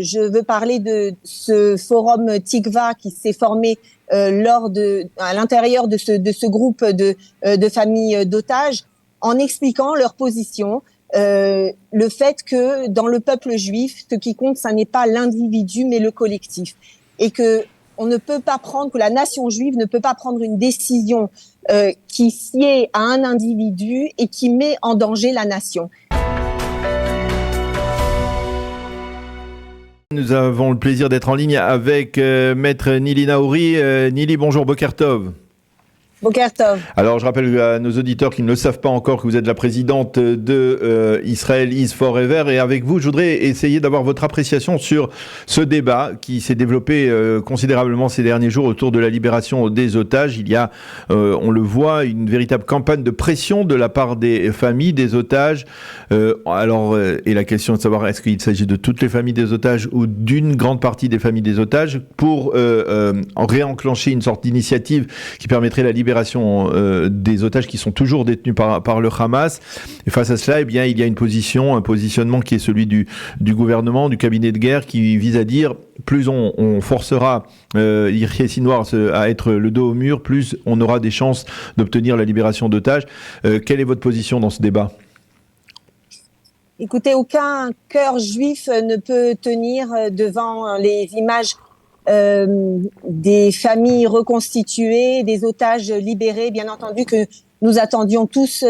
Je veux parler de ce forum Tikva qui s'est formé à l'intérieur de ce groupe de familles d'otages, en expliquant leur position, le fait que dans le peuple juif, ce qui compte, ça n'est pas l'individu, mais le collectif, et que la nation juive ne peut pas prendre une décision qui sied à un individu et qui met en danger la nation. Nous avons le plaisir d'être en ligne avec Maître Nili Naouri. Nili, bonjour, Boker Tov. Boker Tov. Alors, je rappelle à nos auditeurs qui ne le savent pas encore que vous êtes la présidente de Israel is Forever. Et avec vous, je voudrais essayer d'avoir votre appréciation sur ce débat qui s'est développé considérablement ces derniers jours autour de la libération des otages. Il y a, on le voit, une véritable campagne de pression de la part des familles des otages. Et la question est de savoir est-ce qu'il s'agit de toutes les familles des otages ou d'une grande partie des familles des otages pour réenclencher une sorte d'initiative qui permettrait la libération des otages qui sont toujours détenus par le Hamas. Et face à cela, eh bien, il y a un positionnement qui est celui du gouvernement, du cabinet de guerre, qui vise à dire plus on forcera Yahya Sinwar à être le dos au mur, plus on aura des chances d'obtenir la libération d'otages. Quelle est votre position dans ce débat ? Écoutez, aucun cœur juif ne peut tenir devant les images des familles reconstituées, des otages libérés. Bien entendu que nous attendions tous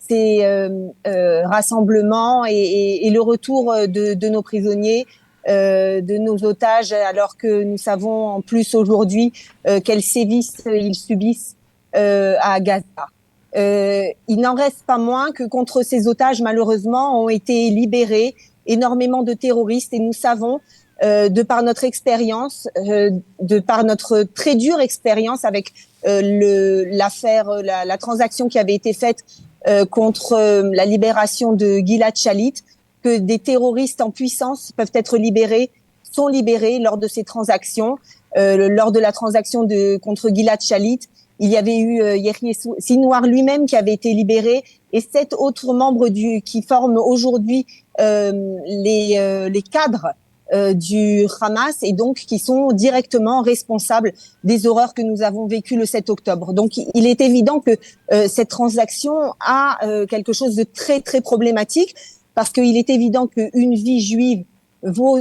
ces rassemblements et le retour de nos prisonniers, de nos otages, alors que nous savons en plus aujourd'hui quels sévices ils subissent à Gaza. Il n'en reste pas moins que contre ces otages, malheureusement, ont été libérés énormément de terroristes, et nous savons, de par notre expérience, de par notre très dure expérience avec la transaction qui avait été faite contre la libération de Gilad Shalit, que des terroristes en puissance peuvent être sont libérés lors de ces transactions. Lors de la transaction contre Gilad Shalit, il y avait eu Yahya Sinwar lui-même qui avait été libéré, et 7 autres membres qui forment aujourd'hui les cadres du Hamas, et donc qui sont directement responsables des horreurs que nous avons vécues le 7 octobre. Donc il est évident que cette transaction a quelque chose de très très problématique, parce qu'il est évident qu'une vie juive vaut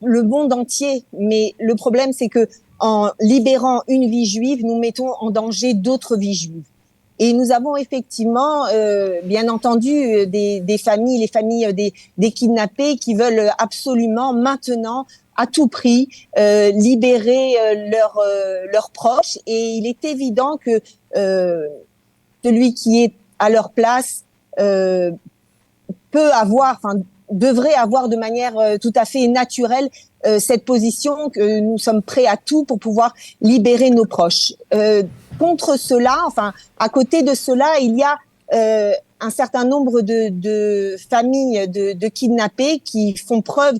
le monde entier, mais le problème c'est que en libérant une vie juive, nous mettons en danger d'autres vies juives. Et nous avons effectivement, bien entendu, des familles, les familles des kidnappés qui veulent absolument maintenant, à tout prix, libérer leurs proches. Et il est évident que celui qui est à leur place devrait avoir de manière tout à fait naturelle cette position que nous sommes prêts à tout pour pouvoir libérer nos proches. Contre cela, à côté de cela, il y a un certain nombre de familles de kidnappés qui font preuve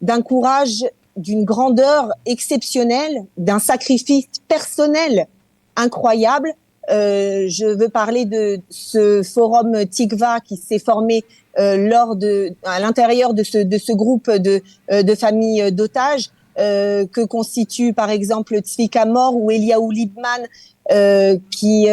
d'un courage, d'une grandeur exceptionnelle, d'un sacrifice personnel incroyable. Je veux parler de ce forum Tikva qui s'est formé à l'intérieur de ce groupe de familles d'otages, que constituent par exemple Tzvika Mor ou Eliaou Libman, qui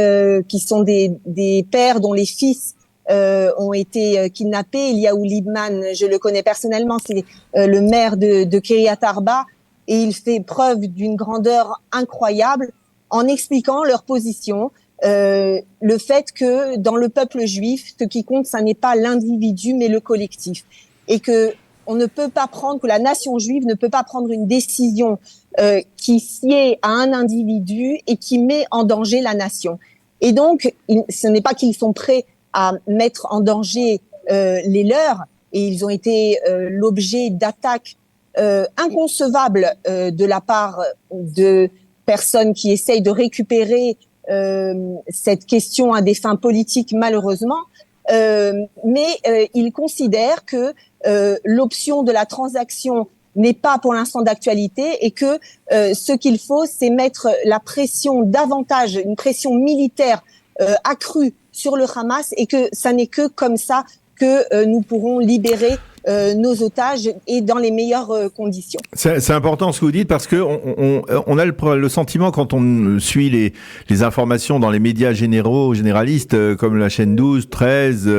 sont des pères dont les fils ont été kidnappés. Eliaou Libman, je le connais personnellement, c'est le maire de Kiryat Arba, et il fait preuve d'une grandeur incroyable en expliquant leur position. Le fait que dans le peuple juif, ce qui compte, ça n'est pas l'individu, mais le collectif, et que la nation juive ne peut pas prendre une décision qui sied à un individu et qui met en danger la nation. Et donc, ce n'est pas qu'ils sont prêts à mettre en danger les leurs, et ils ont été l'objet d'attaques inconcevables de la part de personnes qui essayent de récupérer cette question à des fins politiques, malheureusement, mais ils considèrent que l'option de la transaction n'est pas pour l'instant d'actualité, et que ce qu'il faut, c'est mettre la pression davantage, une pression militaire accrue sur le Hamas, et que ça n'est que comme ça que nous pourrons libérer nos otages et dans les meilleures conditions. C'est important ce que vous dites parce que on a le sentiment quand on suit les informations dans les médias généralistes comme la chaîne 12, 13,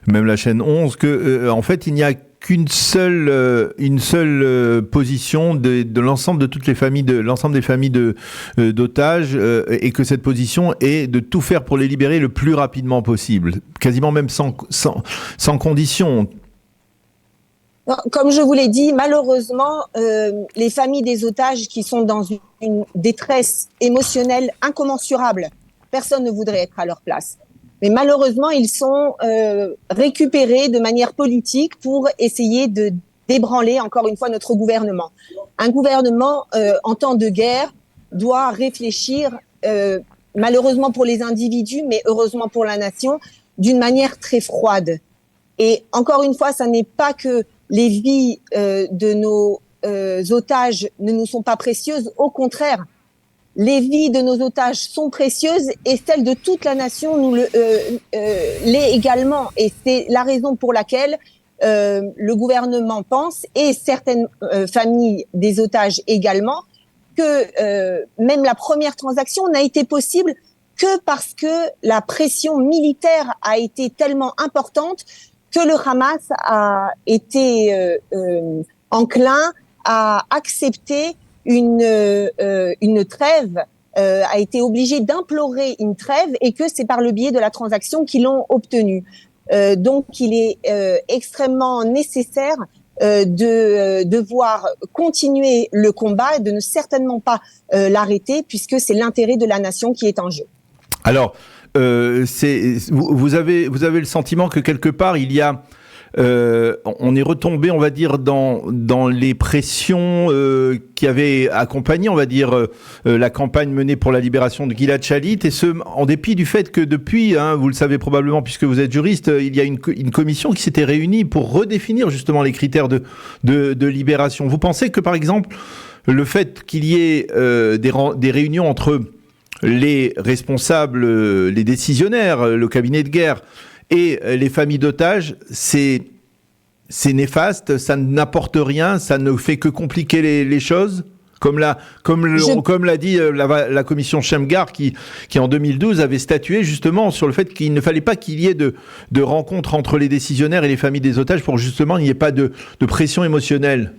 même la chaîne 11 que en fait il n'y a qu'une seule position de l'ensemble de toutes les familles l'ensemble des familles d'otages et que cette position est de tout faire pour les libérer le plus rapidement possible, quasiment même sans condition. Comme je vous l'ai dit, malheureusement, les familles des otages qui sont dans une détresse émotionnelle incommensurable, personne ne voudrait être à leur place. Mais malheureusement, ils sont récupérés de manière politique pour essayer de débranler encore une fois notre gouvernement. Un gouvernement en temps de guerre doit réfléchir, malheureusement pour les individus, mais heureusement pour la nation, d'une manière très froide. Et encore une fois, ça n'est pas que les vies de nos otages ne nous sont pas précieuses. Au contraire, les vies de nos otages sont précieuses et celles de toute la nation nous l'est également. Et c'est la raison pour laquelle le gouvernement pense, et certaines familles des otages également, que même la première transaction n'a été possible que parce que la pression militaire a été tellement importante que le Hamas a été enclin à accepter une trêve, a été obligé d'implorer une trêve, et que c'est par le biais de la transaction qu'ils l'ont obtenue. Donc il est extrêmement nécessaire de devoir continuer le combat et de ne certainement pas l'arrêter, puisque c'est l'intérêt de la nation qui est en jeu. Alors, vous avez le sentiment que quelque part il y a on est retombé, on va dire, dans les pressions qui avaient accompagné, on va dire, la campagne menée pour la libération de Gilad Shalit, et ce, en dépit du fait que depuis, vous le savez probablement puisque vous êtes juriste, il y a une commission qui s'était réunie pour redéfinir justement les critères de libération. Vous pensez que, par exemple, le fait qu'il y ait des réunions entre les responsables, les décisionnaires, le cabinet de guerre et les familles d'otages, c'est néfaste, ça n'apporte rien, ça ne fait que compliquer les choses, comme l'a dit la commission Shamgar qui en 2012 avait statué justement sur le fait qu'il ne fallait pas qu'il y ait de rencontres entre les décisionnaires et les familles des otages pour justement il n'y ait pas de pression émotionnelle.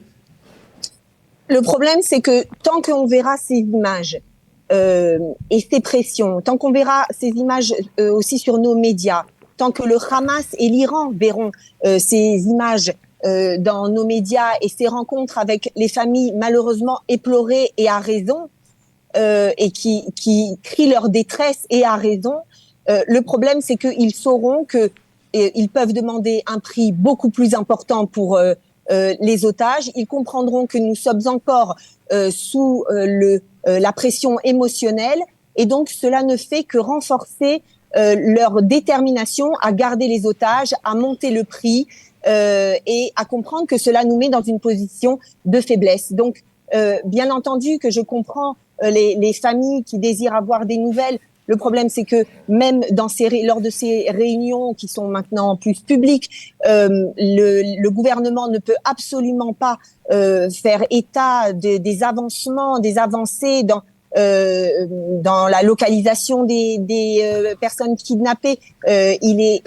Le problème, c'est que tant qu'on verra ces images et ces pressions, tant qu'on verra ces images aussi sur nos médias, tant que le Hamas et l'Iran verront ces images dans nos médias et ces rencontres avec les familles malheureusement éplorées et à raison, et qui crient leur détresse et à raison, le problème c'est qu'ils sauront que ils peuvent demander un prix beaucoup plus important pour les otages. Ils comprendront que nous sommes encore sous la pression émotionnelle, et donc cela ne fait que renforcer leur détermination à garder les otages, à monter le prix et à comprendre que cela nous met dans une position de faiblesse. Donc, bien entendu que je comprends les familles qui désirent avoir des nouvelles. Le problème, c'est que même lors de ces réunions qui sont maintenant plus publiques, le gouvernement ne peut absolument pas faire état des avancements, des avancées dans la localisation des personnes kidnappées. Il est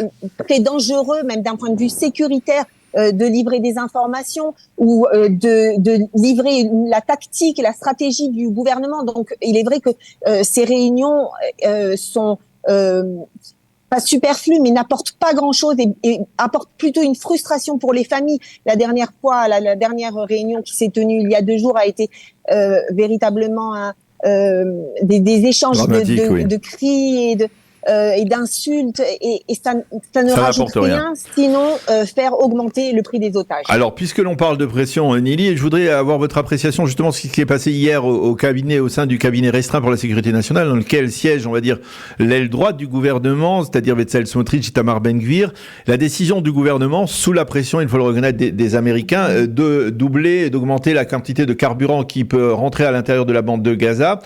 très dangereux, même d'un point de vue sécuritaire, de livrer des informations ou de livrer la tactique et la stratégie du gouvernement. Donc, il est vrai que ces réunions sont pas superflues, mais n'apportent pas grand-chose et apportent plutôt une frustration pour les familles. La dernière fois, la dernière réunion qui s'est tenue il y a 2 jours a été véritablement des échanges de cris et d'insultes, et ça ne rajoute rien, sinon faire augmenter le prix des otages. Alors, puisque l'on parle de pression, Nili, je voudrais avoir votre appréciation justement de ce qui s'est passé hier au sein du cabinet restreint pour la sécurité nationale, dans lequel siège, on va dire, l'aile droite du gouvernement, c'est-à-dire Bezalel Smotrich et Itamar Ben-Gvir. La décision du gouvernement, sous la pression, il faut le reconnaître, des Américains, de doubler, d'augmenter la quantité de carburant qui peut rentrer à l'intérieur de la bande de Gaza.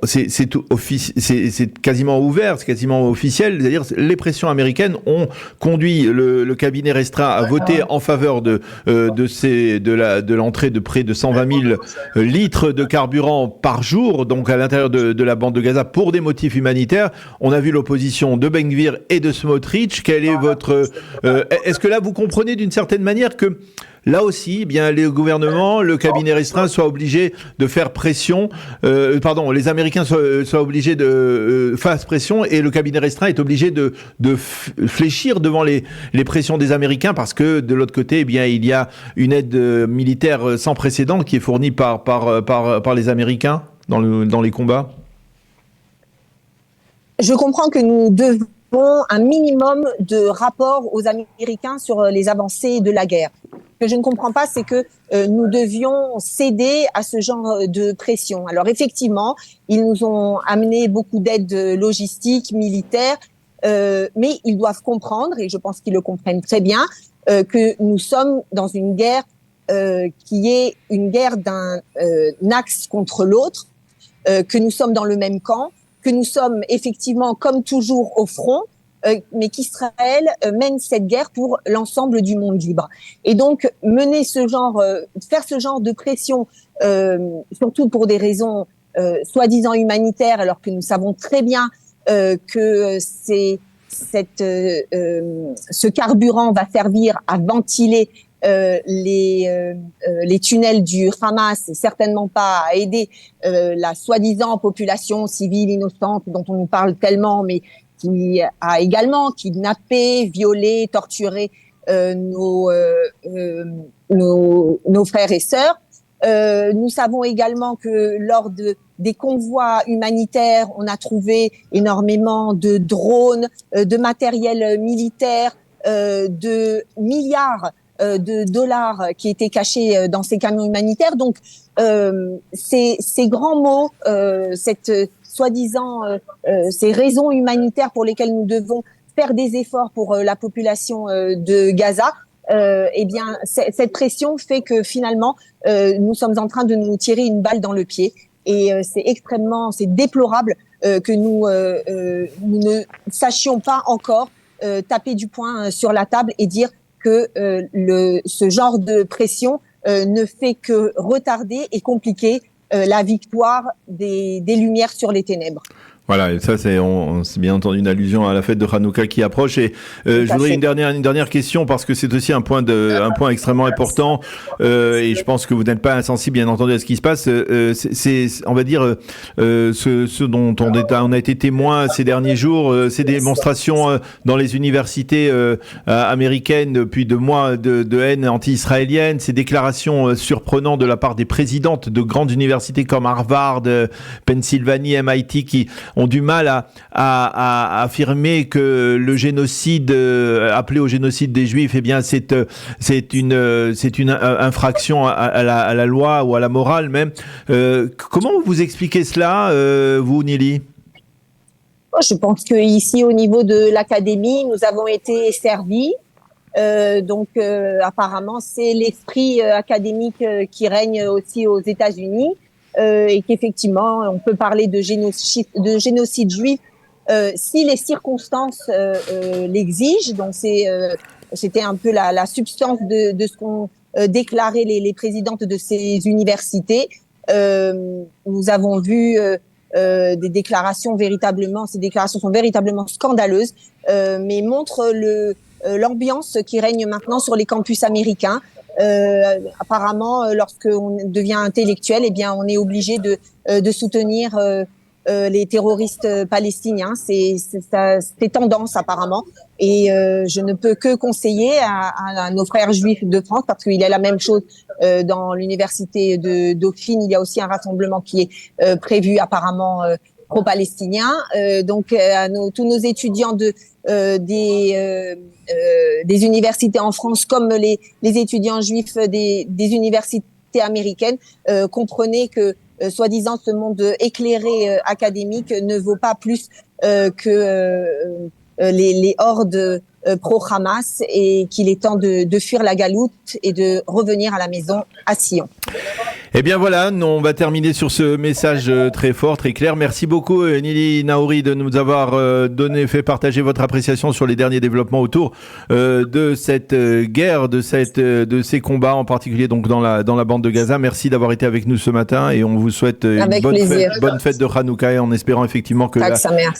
C'est quasiment ouvert, c'est quasiment officiel, c'est-à-dire les pressions américaines ont conduit le cabinet restreint à voter en faveur de l'entrée de près de 120 000 litres de carburant par jour, donc à l'intérieur de la bande de Gaza pour des motifs humanitaires. On a vu l'opposition de Ben Gvir et de Smotrich. Quel est votre... est-ce que là, vous comprenez d'une certaine manière que là aussi, eh bien, les gouvernements, le cabinet restreint soient obligés de faire pression, les Américains soient obligés de faire pression et le cabinet restreint est obligé de fléchir devant les pressions des Américains parce que de l'autre côté, eh bien, il y a une aide militaire sans précédent qui est fournie par les Américains dans les combats? Je comprends que nous devons un minimum de rapport aux Américains sur les avancées de la guerre. Ce que je ne comprends pas, c'est que nous devions céder à ce genre de pression. Alors effectivement, ils nous ont amené beaucoup d'aide logistique, militaire, mais ils doivent comprendre, et je pense qu'ils le comprennent très bien, que nous sommes dans une guerre qui est une guerre d'un axe contre l'autre, que nous sommes dans le même camp, que nous sommes effectivement, comme toujours, au front, mais qu'Israël mène cette guerre pour l'ensemble du monde libre. Et donc, faire ce genre de pression, surtout pour des raisons soi-disant humanitaires, alors que nous savons très bien que ce carburant va servir à ventiler les tunnels du Hamas et certainement pas à aider la soi-disant population civile innocente dont on nous parle tellement, mais qui a également kidnappé, violé, torturé nos frères et sœurs. Nous savons également que lors des convois humanitaires, on a trouvé énormément de drones, de matériel militaire, de milliards de dollars qui étaient cachés dans ces camions humanitaires. Donc, ces grands mots, cette soi-disant ces raisons humanitaires pour lesquelles nous devons faire des efforts pour la population de Gaza, eh bien, cette pression fait que finalement, nous sommes en train de nous tirer une balle dans le pied. Et c'est déplorable que nous ne sachions pas encore taper du poing sur la table et dire que ce genre de pression ne fait que retarder et compliquer la victoire des Lumières sur les ténèbres. Voilà, et ça c'est bien entendu une allusion à la fête de Hanouka qui approche. Et je voudrais une dernière question parce que c'est aussi un point extrêmement important. Et je pense que vous n'êtes pas insensible, bien entendu, à ce qui se passe. C'est on va dire ce dont on a été témoin ces derniers jours, ces démonstrations dans les universités américaines depuis 2 mois de haine anti-israélienne, ces déclarations surprenantes de la part des présidentes de grandes universités comme Harvard, Pennsylvanie, MIT qui ont du mal à affirmer que le génocide appelé au génocide des Juifs, eh bien c'est une infraction à la loi ou à la morale même. Comment vous expliquez cela, vous, Nili? Je pense que ici, au niveau de l'académie, nous avons été servis. Apparemment, c'est l'esprit académique qui règne aussi aux États-Unis. Et qu'effectivement, on peut parler de génocide juif si les circonstances l'exigent. Donc c'était un peu la substance de ce qu'ont déclaré les présidentes de ces universités. Nous avons vu des déclarations ces déclarations sont véritablement scandaleuses, mais montrent l'ambiance qui règne maintenant sur les campus américains. Apparemment, lorsqu'on devient intellectuel, eh bien, on est obligé de soutenir les terroristes palestiniens. C'est tendance apparemment, et je ne peux que conseiller à nos frères juifs de France, parce qu'il y a la même chose dans l'université de Dauphine. Il y a aussi un rassemblement qui est prévu apparemment pro-palestinien. Donc à tous nos étudiants des universités en France, comme les étudiants juifs des universités américaines, comprenez que soi-disant ce monde éclairé académique ne vaut pas plus que les hordes pro-Hamas, et qu'il est temps de fuir la galoute et de revenir à la maison à Sion. Eh bien voilà, on va terminer sur ce message très fort, très clair. Merci beaucoup Nili Naouri de nous avoir fait partager votre appréciation sur les derniers développements autour de cette guerre, de ces combats en particulier donc dans la bande de Gaza. Merci d'avoir été avec nous ce matin et on vous souhaite une bonne fête de Hanouka, et en espérant effectivement que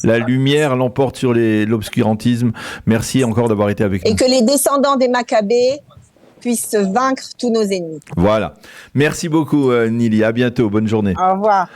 la lumière l'emporte sur l'obscurantisme. Merci encore d'avoir été avec nous. Et que les descendants des Maccabées puissent vaincre tous nos ennemis. Voilà. Merci beaucoup, Nili. À bientôt. Bonne journée. Au revoir.